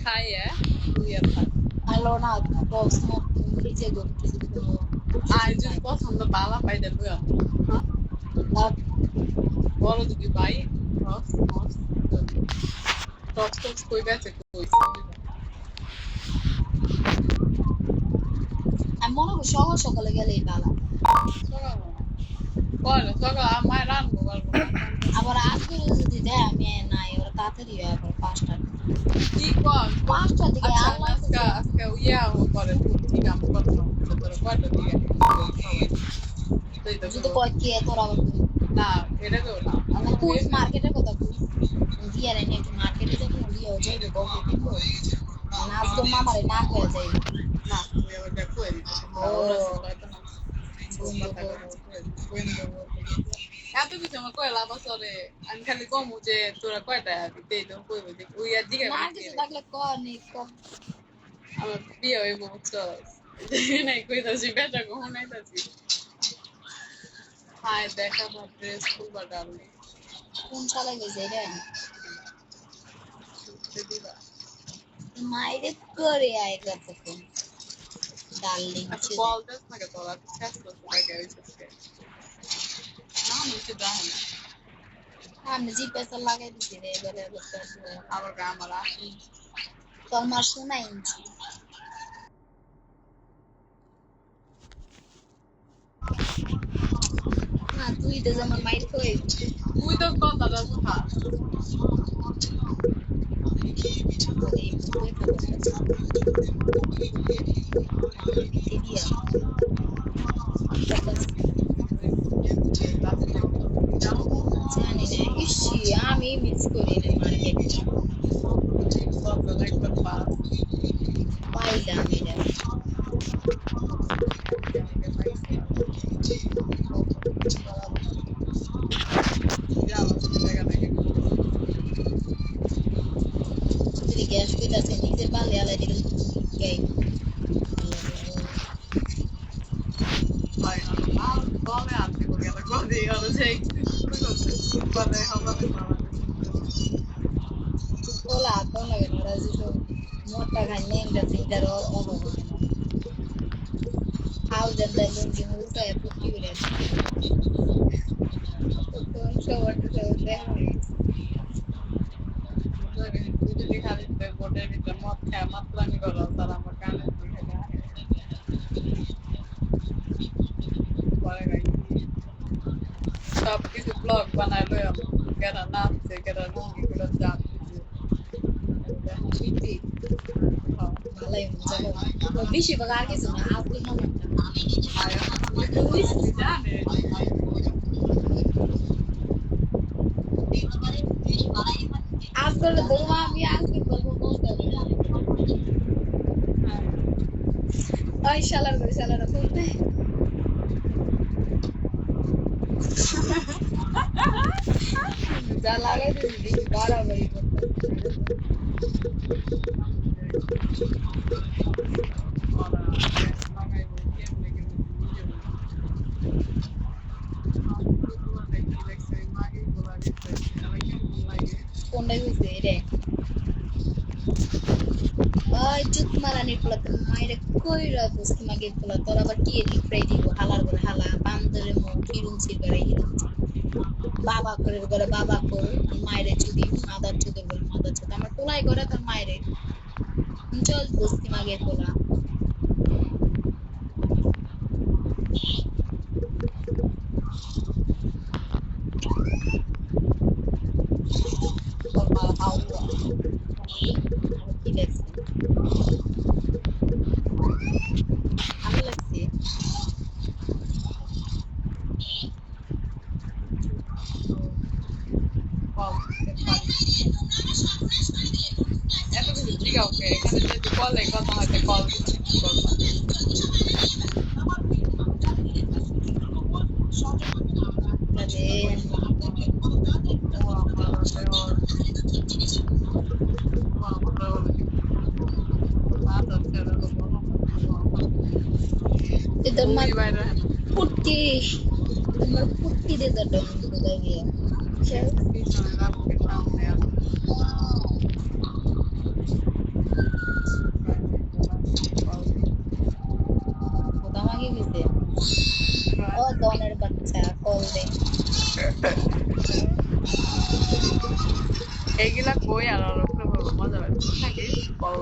খাই তুই আর থাক ভালো না প্রশ্ন নিজে করতে আয়োজন পছন্দ বালা পাইতে লুয়া হ্যাঁ বড় যদি পাই টক্স মস টক্স টক্স কই গেছে কই আমি মনে করি সকাল সকালে গেলেই ভালো সকাল বল সকাল আমার রান্না পারবো না আবার আজকে যদি দেয় আমি নাই ওরা তাড়াতাড়ি হয় আবার 5টা কি কর 5টার দিকে আচ্ছা আল্লাহ আজকে আজকে ইয়া করে ঠিক আমি করলাম তোর কয়টা দিকে যদি কয় কি তোর আবার না এটা কেউ না আমি কুইজ মার্কেটের কথা কুইজ দিয়ে রে একটু মার্কেটে যাবো দিয়ে যাইবে বকে কিনবো নাচবো মামারে না কয়ে যাইবে না তুই আবার দেখো এত কিছু আমার কয় লাভ আছে আমি খালি কমু যে তোরা কয়টা দিতে তো কইব যে ওই আর দিকে না কিছু থাকলে কর নি কর আমার বিয়ে হইব বুঝছস নাই কইতাছি বেটা কখন আইতাছি হায় দেখা বা ড্রেস খুলবা ডালনি কোন সালে গেছে রে দিবা মাইরে করে আয় কতক্ষণ ডার্লিং আচ্ছা বল দেস না কে তোরা শেষ করতে লাগে হইছে না মুছে দাও না আমি জি পেছাল লাগাই দিছি রে এবারে আবার আমার আসি তোর মার শোনা ইঞ্চি না তুই তো যেমন মাইর কই তুই তো কথাটা বুঝা জানি না ইসি আমি মিস করি না মার্কেট পাইলাম এটা যদি গ্যাস কইতাছে নিজের বালে আলাই দিল গাই ওলা তো লাগে না রাজি তো মোটা খাই নেংটা তিনটার অভাব হয় না হাউ জানলে লুঙ্গি মুলটা পুটি করে কোন সবারটা সবার দেখা হয় সবকিছু ব্লগ বানায় লই আমি কেন নাচছে কেন লুঙ্গি গুলো চাপ সত্যি ভালোই মজা হবে বেশিরভাগ আর কিছু না আব্দুল মামাটা আব্দুল দরমা আমি আজকে গল্প বলতে হবে ওই শালারা বলতে যা লাগাই দিবি বাড়াবাড়ি করতে কোনটাই বুঝতে রে ওই চুত মারানির পোলা তো মায়ের কইরা বসতে মাগে পোলা তোর আবার কি রিপ্লাই দিব হালার করে হালা বান্দরে মুখ হিরুঞ্চির করে হিরুঞ্চি বাবা করে বাবা কর মায়ের চুদি মাদার চুদের বলে মাদার চুদ আমার পোলাই করে তোর মায়ের চল বসতে মাগে পোলা কি দেখছি ভালো লাগছে এত কিছু ঠিক আছে এখানে যদি কলে কথা হয়তো কল তোমার পুট্টি তোমার পুট্টি দে দাও কোথায় গিয়ে ও দনের বাচ্চা কল দে এইগুলা কই আর ওর উপরে মজা পাবে থাকিস বল